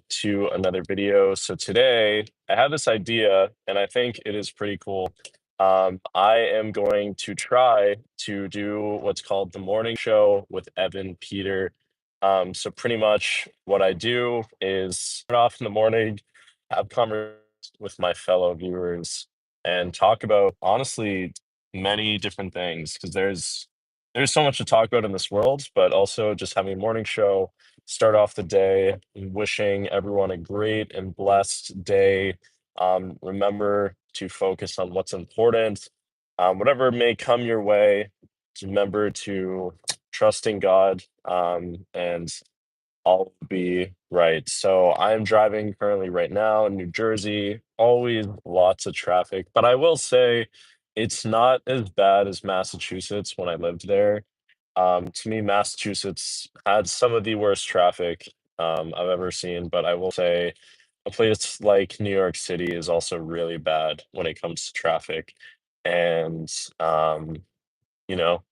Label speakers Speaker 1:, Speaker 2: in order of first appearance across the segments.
Speaker 1: to another video. So today I have this idea and I think it is pretty cool. I am going to try to do what's called the morning show with Evan Peter. So pretty much what I do is start off in the morning, have conversations with my fellow viewers, and talk about honestly many different things because there's so much to talk about in this world, but also just having a morning show, start off the day, wishing everyone a great and blessed day. Remember to focus on what's important. Whatever may come your way, just remember to trust in God, and all will be right. So I'm driving currently right now in New Jersey, always lots of traffic, but I will say it's not as bad as Massachusetts when I lived there. To me, Massachusetts had some of the worst traffic I've ever seen, but I will say a place like New York City is also really bad when it comes to traffic. And, um, you know,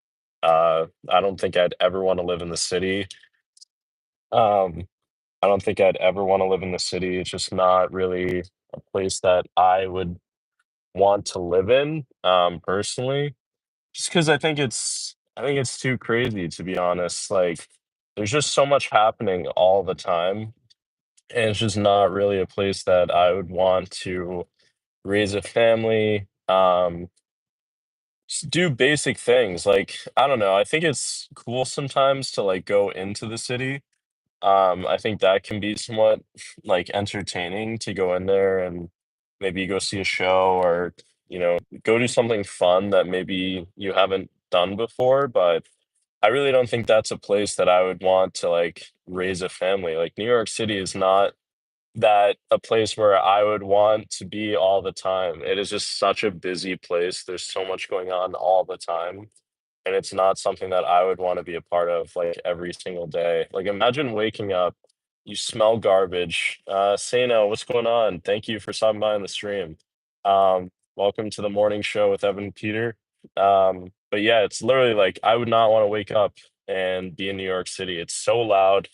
Speaker 1: I don't think I'd ever want to live in the city. Um, I don't think I'd ever want to live in the city. It's just not really a place that I would want to live in, personally. Just because I think it's too crazy, to be honest. Like, there's just so much happening all the time, and it's just not really a place that I would want to raise a family, just do basic things. Like, I don't know, I think it's cool sometimes to, like, go into the city. I think that can be somewhat, like, entertaining to go in there and maybe go see a show or, go do something fun that maybe you haven't done before, but I really don't think that's a place that I would want to, like, raise a family. Like, New York City is not that a place where I would want to be all the time. It is just such a busy place. There's so much going on all the time, and it's not something that I would wanna be a part of, like, every single day. Like, imagine waking up, you smell garbage. Sano, what's going on? Thank you for stopping by on the stream. Welcome to the morning show with Evan Peter. But yeah, it's literally like, I would not wanna wake up and be in New York City. It's so loud.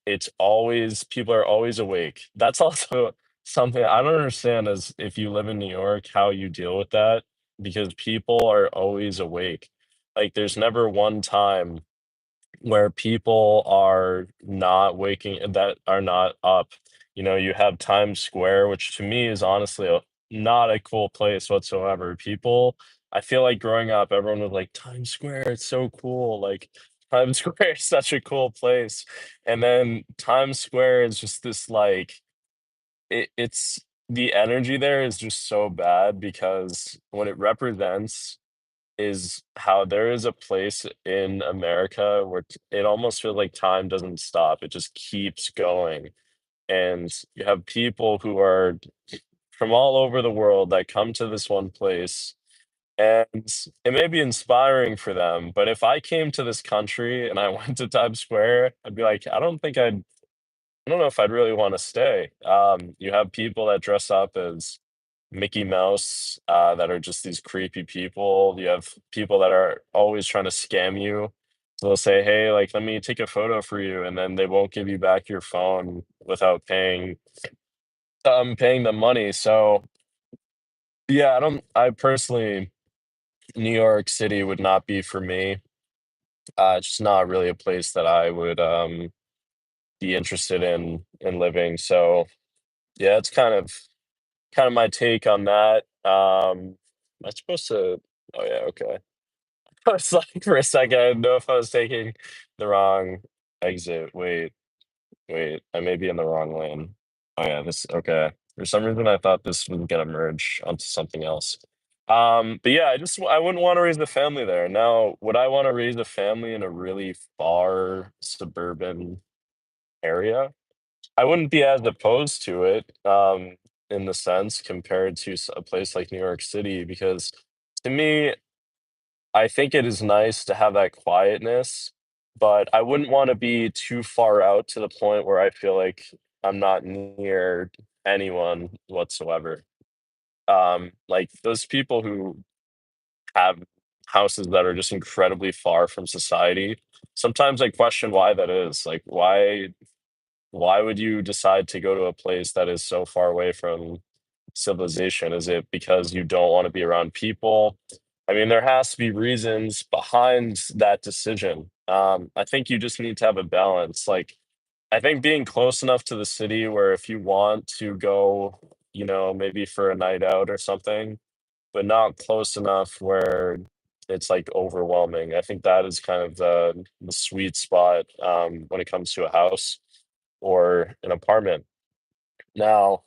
Speaker 1: It's always people are always awake. That's also something I don't understand as if you live in New York, how you deal with that, because people are always awake. Like, there's never one time where people are not waking that are not up. You have Times Square, which to me is honestly not a cool place whatsoever. I feel like growing up, everyone was like, Times Square, it's so cool. Like, Times Square is such a cool place. And then Times Square is just this like, it's the energy there is just so bad because what it represents is how there is a place in America where it almost feels like time doesn't stop. It just keeps going. And you have people who are from all over the world that come to this one place. And it may be inspiring for them, but if I came to this country and I went to Times Square, I'd be like, I don't know if I'd really want to stay. You have people that dress up as Mickey Mouse, that are just these creepy people. You have people that are always trying to scam you. So they'll say, "Hey, like, let me take a photo for you," and then they won't give you back your phone without paying them money. So yeah, I personally, New York City would not be for me. It's just not really a place that I would be interested in living. So yeah, it's kind of my take on that. Am I supposed to? Oh yeah, okay. I was like for a second, I didn't know if I was taking the wrong exit. Wait, I may be in the wrong lane. Oh yeah, this okay. For some reason, I thought this was gonna merge onto something else. But yeah, I wouldn't want to raise a family there. Now, would I want to raise a family in a really far suburban area? I wouldn't be as opposed to it, in the sense compared to a place like New York City, because to me, I think it is nice to have that quietness, but I wouldn't want to be too far out to the point where I feel like I'm not near anyone whatsoever. Like those people who have houses that are just incredibly far from society. Sometimes I question why that is. Like, why would you decide to go to a place that is so far away from civilization? Is it because you don't want to be around people? I mean, there has to be reasons behind that decision. I think you just need to have a balance. Like, I think being close enough to the city where if you want to go, maybe for a night out or something, but not close enough where it's like overwhelming. I think that is kind of the sweet spot when it comes to a house or an apartment. Now,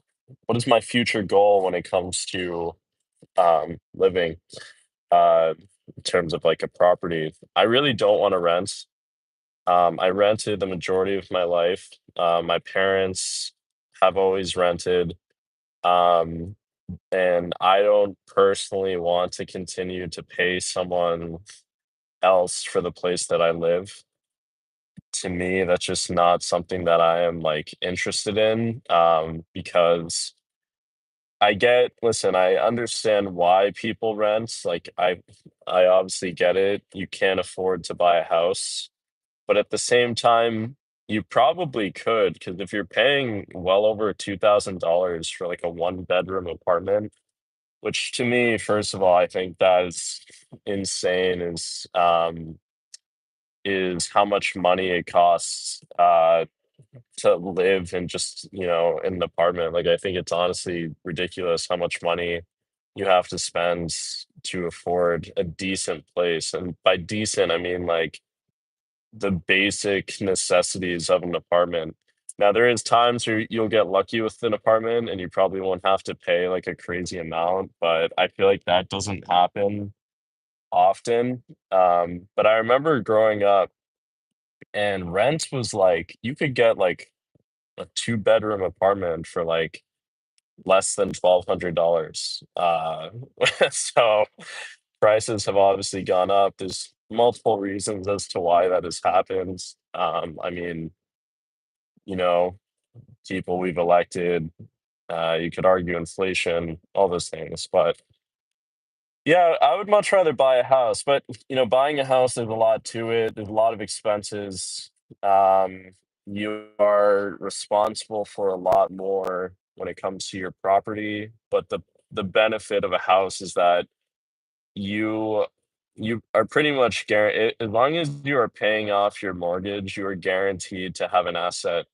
Speaker 1: what is my future goal when it comes to living in terms of like a property? I really don't want to rent. I rented the majority of my life. My parents have always rented. Um, and I don't personally want to continue to pay someone else for the place that I live. To me, that's just not something that I am like interested in because listen, I understand why people rent. Like I obviously get it. You can't afford to buy a house, but at the same time, you probably could because if you're paying well over $2,000 for like a one bedroom apartment, which to me, first of all, I think that is insane, is how much money it costs to live in just, in an apartment. Like I think it's honestly ridiculous how much money you have to spend to afford a decent place. And by decent, I mean like the basic necessities of an apartment. Now there is times where you'll get lucky with an apartment and you probably won't have to pay like a crazy amount, but I feel like that doesn't happen often. But I remember growing up and rent was like you could get like a two-bedroom apartment for like less than $1,200. So prices have obviously gone up. There's multiple reasons as to why that has happened. I mean, you know, people we've elected, you could argue inflation, all those things. But yeah, I would much rather buy a house. But, buying a house, there's a lot to it. There's a lot of expenses. Um, you are responsible for a lot more when it comes to your property. But the benefit of a house is that you you are pretty much guaranteed as long as you are paying off your mortgage, you are guaranteed to have an asset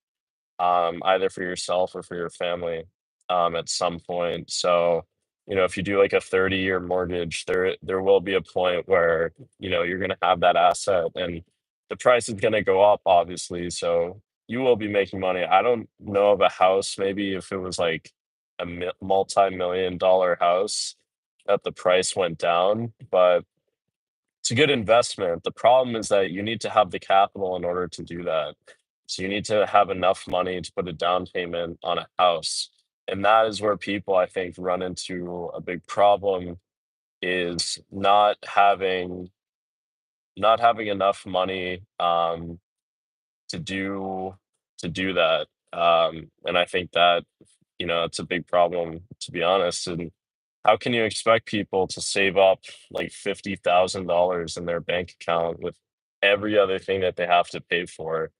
Speaker 1: either for yourself or for your family, at some point. So, if you do like a 30-year mortgage, there will be a point where, you're gonna have that asset and the price is gonna go up, obviously. So you will be making money. I don't know of a house, maybe if it was like a multi-million dollar house that the price went down, but it's a good investment. The problem is that you need to have the capital in order to do that. So you need to have enough money to put a down payment on a house. And that is where people, I think, run into a big problem is not having enough money to do to do that. And I think that, it's a big problem to be honest. And how can you expect people to save up like $50,000 in their bank account with every other thing that they have to pay for?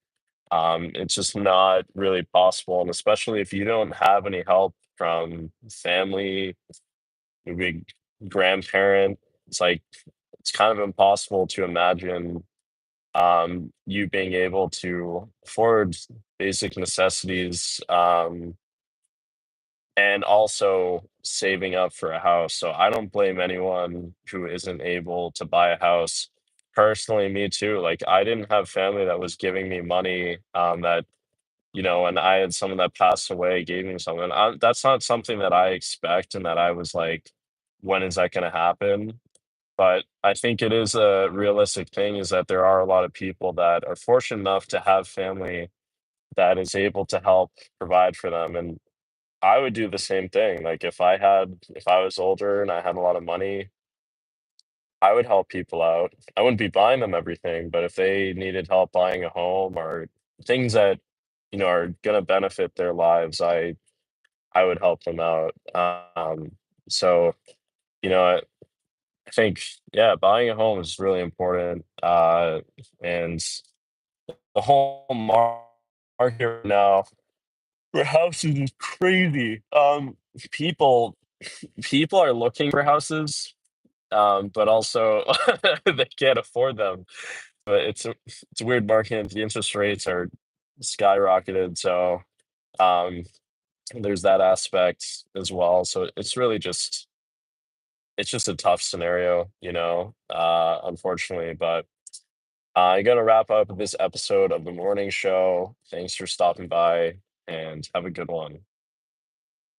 Speaker 1: It's just not really possible, and especially if you don't have any help from family, maybe grandparent, it's like it's kind of impossible to imagine you being able to afford basic necessities. And also saving up for a house. So I don't blame anyone who isn't able to buy a house. Personally, me too. Like I didn't have family that was giving me money that and I had someone that passed away gave me something. That's not something that I expect and that I was like, when is that going to happen? But I think it is a realistic thing is that there are a lot of people that are fortunate enough to have family that is able to help provide for them. And I would do the same thing. Like if I was older and I had a lot of money, I would help people out. I wouldn't be buying them everything, but if they needed help buying a home or things that, are gonna benefit their lives, I would help them out. So, you know, I think, yeah, buying a home is really important, and the whole market right now for houses is crazy. People people are looking for houses, but also they can't afford them. But it's a weird market. The interest rates are skyrocketed, so um, there's that aspect as well. So it's just a tough scenario, unfortunately. But I gotta wrap up this episode of the morning show. Thanks for stopping by, and have a good one.